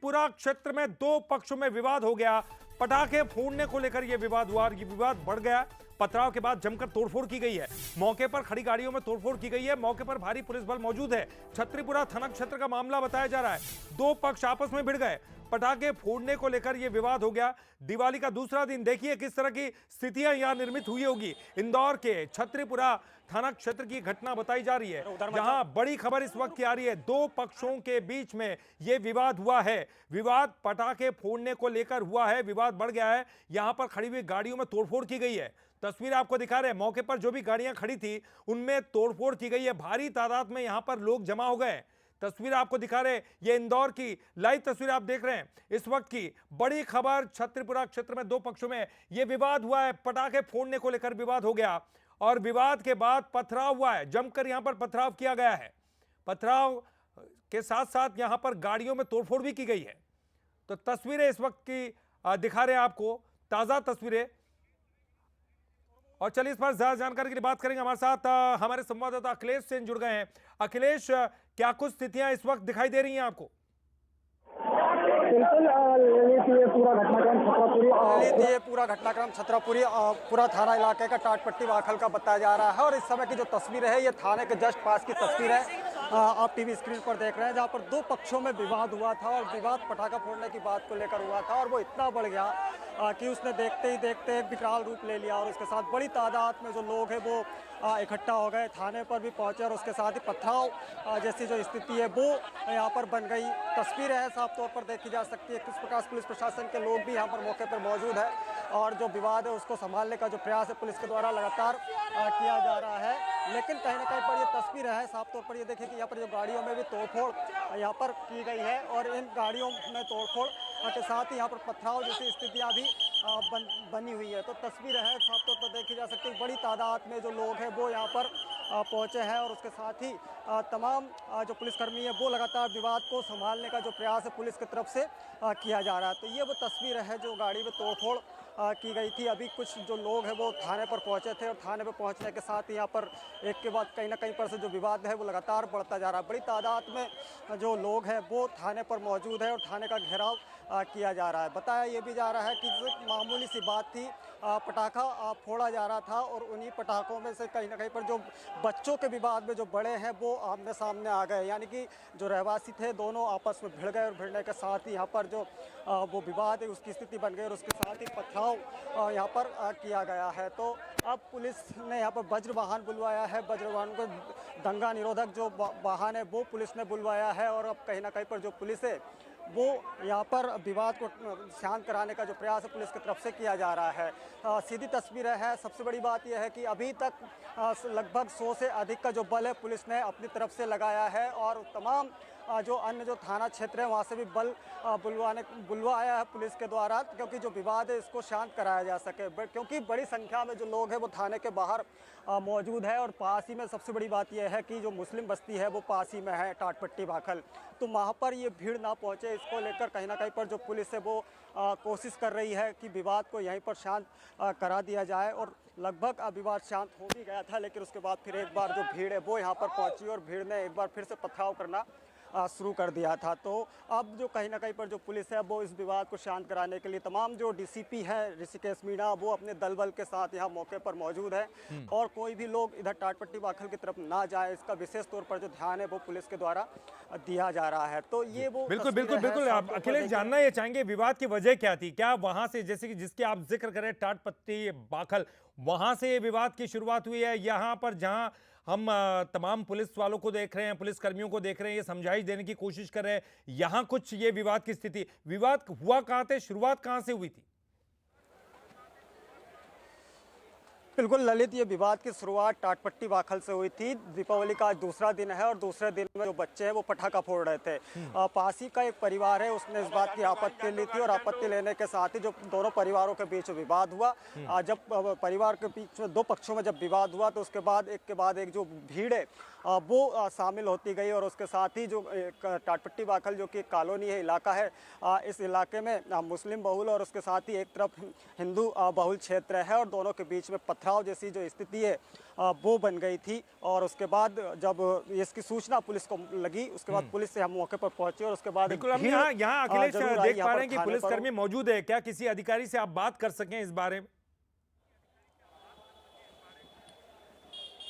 छत्रीपुरा क्षेत्र में दो पक्षों में विवाद हो गया। पटाखे फोड़ने को लेकर यह विवाद हुआ और यह विवाद बढ़ गया। पथराव के बाद जमकर तोड़फोड़ की गई है। मौके पर खड़ी गाड़ियों में तोड़फोड़ की गई है। मौके पर भारी पुलिस बल मौजूद है। छत्रीपुरा थाना क्षेत्र का मामला बताया जा रहा है। दो पक्ष आपस में भिड़ गए। पटाखे फोड़ने को लेकर यह विवाद हो गया। दिवाली का दूसरा दिन, देखिए किस तरह की स्थितियां यहां निर्मित हुई होगी। इंदौर के छत्रीपुरा थाना क्षेत्र की घटना बताई जा रही है, जहां बड़ी खबर इस वक्त की आ रही है। दो पक्षों के बीच में यह विवाद हुआ है। विवाद पटाखे फोड़ने को लेकर हुआ है। विवाद बढ़ गया है। यहां पर खड़ी हुई गाड़ियों में तोड़फोड़ की गई है। तस्वीर आपको दिखा रहे हैं। मौके पर जो भी गाड़ियां खड़ी थी उनमें तोड़फोड़ की गई है। भारी तादाद में यहां पर लोग जमा हो गए। तस्वीर आपको दिखा रहे हैं, ये इंदौर की लाइव तस्वीर आप देख रहे हैं इस वक्त की। बड़ी खबर, छत्रीपुरा क्षेत्र में दो पक्षों में यह विवाद हुआ है। पटाखे फोड़ने को लेकर विवाद हो गया और विवाद के बाद पथराव हुआ है। जमकर यहां पर पथराव किया गया है। पथराव के साथ साथ यहां पर गाड़ियों में तोड़फोड़ भी की गई है। तो तस्वीरें इस वक्त की दिखा रहे हैं आपको, ताजा तस्वीरें। और चलिए इस पर ज्यादा जानकारी के लिए बात करेंगे। हमारे साथ हमारे संवाददाता अखिलेश सेन जुड़ गए हैं। अखिलेश, क्या कुछ स्थितियां इस वक्त दिखाई दे रही हैं आपको? बिल्कुल ये पूरा घटनाक्रम छतरापुरी पूरा थाना इलाके का टाटपट्टी वाखल का बताया जा रहा है। और इस समय की जो तस्वीर है ये थाने के जस्ट पास की तस्वीर है। आप टीवी स्क्रीन पर देख रहे हैं, जहां पर दो पक्षों में विवाद हुआ था और विवाद पटाखा फोड़ने की बात को लेकर हुआ था। और वो इतना बढ़ गया कि उसने देखते ही देखते एक विकराल रूप ले लिया और उसके साथ बड़ी तादाद में जो लोग हैं वो इकट्ठा हो गए, थाने पर भी पहुंचे और उसके साथ ही पथराव जैसी जो स्थिति है वो यहाँ पर बन गई। तस्वीरें हैं साफ तौर पर देखी जा सकती है। किस प्रकार पुलिस प्रशासन के लोग भी यहाँ पर मौके पर मौजूद है और जो विवाद है उसको संभालने का जो प्रयास है पुलिस के द्वारा लगातार किया जा रहा है। लेकिन कहीं ना कहीं पर ये तस्वीर है साफ तौर पर ये देखिए कि यहाँ पर जो गाड़ियों में भी तोड़फोड़ यहाँ पर की गई है और इन गाड़ियों में तोड़फोड़ के साथ ही यहाँ पर पथराव जैसी स्थितियाँ भी बनी हुई है। तो तस्वीर है साफ तौर पर देखी जा सकती है। बड़ी तादाद में जो लोग हैं वो यहाँ पर पहुँचे हैं और उसके साथ ही तमाम जो पुलिसकर्मी है वो लगातार विवाद को संभालने का जो प्रयास है पुलिस की तरफ से किया जा रहा है। तो ये वो तस्वीर है जो गाड़ी में तोड़फोड़ की गई थी। अभी कुछ जो लोग हैं वो थाने पर पहुंचे थे और थाने पर पहुंचने के साथ ही यहाँ पर एक के बाद कहीं ना कहीं पर से जो विवाद है वो लगातार बढ़ता जा रहा है। बड़ी तादाद में जो लोग हैं वो थाने पर मौजूद है और थाने का घेराव किया जा रहा है। बताया ये भी जा रहा है कि मामूली सी बात थी, पटाखा फोड़ा जा रहा था और उन्हीं पटाखों में से कहीं ना कहीं पर जो बच्चों के विवाद में जो बड़े हैं वो आमने सामने आ गए। यानी कि जो रहवासी थे दोनों आपस में भिड़ गए और भिड़ने के साथ ही यहाँ पर जो वो विवाद है उसकी स्थिति बन गई और उसके साथ ही पथराव यहाँ पर किया गया है। तो अब पुलिस ने यहाँ पर वज्र वाहन बुलवाया है। वज्र वाहन को दंगा निरोधक जो वाहन है वो पुलिस ने बुलवाया है और अब कहीं ना कहीं पर जो पुलिस है वो यहाँ पर विवाद को शांत कराने का जो प्रयास है पुलिस की तरफ से किया जा रहा है। सीधी तस्वीरें है। सबसे बड़ी बात यह है कि अभी तक लगभग 100 से अधिक का जो बल है पुलिस ने अपनी तरफ से लगाया है और तमाम जो अन्य जो थाना क्षेत्र है वहाँ से भी बल बुलवाया है पुलिस के द्वारा, क्योंकि जो विवाद है इसको शांत कराया जा सके। क्योंकि बड़ी संख्या में जो लोग हैं वो थाने के बाहर मौजूद है और पास ही में सबसे बड़ी बात यह है कि जो मुस्लिम बस्ती है वो पास ही में है, टाटपट्टी वाखल। तो वहाँ पर ये भीड़ ना पहुँचे इसको लेकर कहीं ना कहीं पर जो पुलिस है वो कोशिश कर रही है कि विवाद को यहीं पर शांत करा दिया जाए। और लगभग विवाद शांत हो भी गया था, लेकिन उसके बाद फिर एक बार जो भीड़ है वो यहाँ पर पहुँची और भीड़ ने एक बार फिर से पथराव करना शुरू कर दिया था। तो अब जो कहीं ना कहीं पर जो पुलिस है वो इस विवाद को शांत कराने के लिए तमाम जो डीसीपी है ऋषिकेश मीणा वो अपने दल बल के साथ यहाँ मौके पर मौजूद है और कोई भी लोग इधर टाटपट्टी वाखल की तरफ ना जाए इसका विशेष तौर पर जो ध्यान है वो पुलिस के द्वारा दिया जा रहा है। तो ये वो बिल्कुल बिल्कुल बिल्कुल आप अखिलेश जानना ये चाहेंगे विवाद की वजह क्या थी? क्या वहां से जैसे कि जिसके आप जिक्र करें टाटपट्टी वाखल, वहां से ये विवाद की शुरुआत हुई है? यहाँ पर जहां हम तमाम पुलिस वालों को देख रहे हैं, पुलिस कर्मियों को देख रहे हैं, ये समझाइश देने की कोशिश कर रहे हैं, यहां कुछ ये विवाद की स्थिति, विवाद हुआ कहां थे, शुरुआत कहां से हुई थी? बिल्कुल ललित, ये विवाद की शुरुआत टाटपट्टी वाखल से हुई थी। दीपावली का आज दूसरा दिन है और दूसरे दिन में जो बच्चे हैं वो पटाखा फोड़ रहे थे। पास ही का एक परिवार है उसने इस बात की आपत्ति ली थी और आपत्ति लेने के साथ ही जो दोनों परिवारों के बीच विवाद हुआ। जब परिवार के बीच में दो पक्षों में जब विवाद हुआ तो उसके बाद एक के बाद एक जो भीड़ है वो शामिल होती गई। और उसके साथ ही जो टाटपट्टी वाखल जो कि कॉलोनी है, इलाका है, इस इलाके में मुस्लिम बहुल और उसके साथ ही एक तरफ हिंदू बहुल क्षेत्र है, और दोनों के बीच में पथराव जैसी जो स्थिति है वो बन गई थी। और उसके बाद जब इसकी सूचना पुलिस को लगी, उसके बाद पुलिस से हम मौके पर पहुंचे और उसके बाद बिल्कुल हम भीड़, यहाँ अखिलेश जरूर आई देख यहाँ पा पर रहे हैं कि थाने पर। पुलिसकर्मी मौजूद है। क्या किसी अधिकारी से आप बात कर सकें इस बारे में?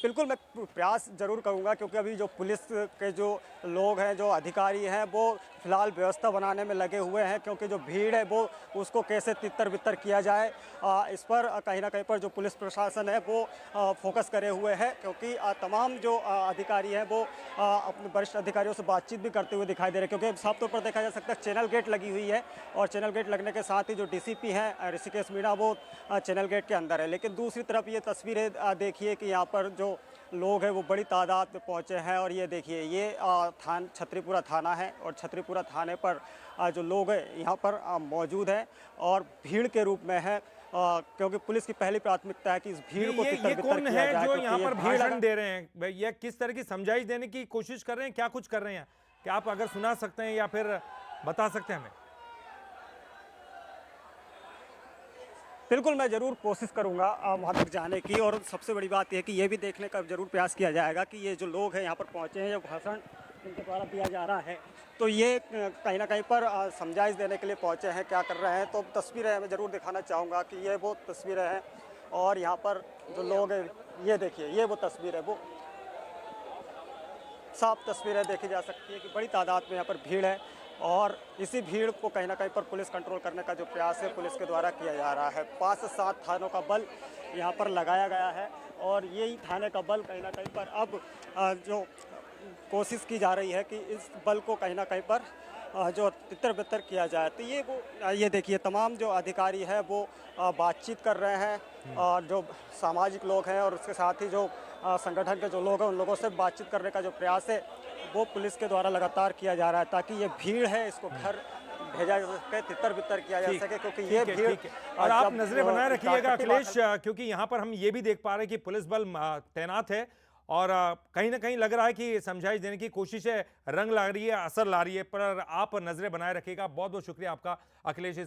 बिल्कुल, मैं प्रयास ज़रूर करूंगा, क्योंकि अभी जो पुलिस के जो लोग हैं, जो अधिकारी हैं, वो फिलहाल व्यवस्था बनाने में लगे हुए हैं, क्योंकि जो भीड़ है वो उसको कैसे तितर बितर किया जाए, इस पर कहीं ना कहीं पर जो पुलिस प्रशासन है वो फोकस करे हुए है। क्योंकि तमाम जो अधिकारी हैं वो अपने वरिष्ठ अधिकारियों से बातचीत भी करते हुए दिखाई दे रहे हैं, क्योंकि साफ तौर पर देखा जा सकता है चैनल गेट लगी हुई है, और चैनल गेट लगने के साथ ही जो डीसीपी हैं ऋषिकेश मीणा वो चैनल गेट के अंदर है। लेकिन दूसरी तरफ ये तस्वीरें देखिए कि यहाँ पर जो लोग हैं वो बड़ी तादाद में पहुँचे हैं। और ये देखिए, ये छतरीपुरा थाना है, और छतरीपुरा थाने पर जो लोग हैं यहाँ पर मौजूद हैं और भीड़ के रूप में है, क्योंकि पुलिस की पहली प्राथमिकता है कि इस भीड़ को ये तितर-बितर कौन किया है जाए, जो क्योंकि यहाँ ये पर भीड़ भाषण दे रहे हैं? भाई, ये किस तरह की समझाइश देने की कोशिश कर रहे हैं? क्या कुछ कर रहे हैं? क्या आप अगर सुना सकते हैं या फिर बता सकते हैं हमें? बिल्कुल, मैं ज़रूर कोशिश करूँगा वहाँ तक जाने की। और सबसे बड़ी बात यह है कि ये भी देखने का ज़रूर प्रयास किया जाएगा कि ये जो लोग हैं यहाँ पर पहुँचे हैं, जो भाषण इनके द्वारा दिया जा रहा है, तो ये कहीं ना कहीं पर समझाइश देने के लिए पहुँचे हैं, क्या कर रहे हैं। तो तस्वीरें मैं ज़रूर दिखाना चाहूँगा कि ये वो तस्वीरें हैं, और यहाँ पर जो लोग हैं, ये देखिए, ये वो तस्वीर है, वो साफ तस्वीरें देखी जा सकती है कि बड़ी तादाद में यहाँ पर भीड़ है, और इसी भीड़ को कहीं ना कहीं पर पुलिस कंट्रोल करने का जो प्रयास है पुलिस के द्वारा किया जा रहा है। 5 से 7 थानों का बल यहाँ पर लगाया गया है, और यही थाने का बल कहीं ना कहीं पर अब जो कोशिश की जा रही है कि इस बल को कहीं ना कहीं पर जो तितर बितर किया जाए। तो ये देखिए, तमाम जो अधिकारी है वो बातचीत कर रहे हैं, और जो सामाजिक लोग हैं और उसके साथ ही जो संगठन के जो लोग हैं उन लोगों से बातचीत करने का जो प्रयास है वो पुलिस के द्वारा लगातार किया जा रहा है, ताकि ये भीड़ है इसको घर भेजा जा सके, तितर बितर किया जा सके, क्योंकि ये भीड़। और आप नजरें बनाए रखिएगा अखिलेश, क्योंकि यहाँ पर हम ये भी देख पा रहे हैं कि पुलिस बल तैनात है, और कहीं ना कहीं लग रहा है कि समझाइश देने की कोशिश है, रंग ला रही है, असर ला रही है। पर आप नजरें बनाए रखिएगा। बहुत बहुत शुक्रिया आपका अखिलेश।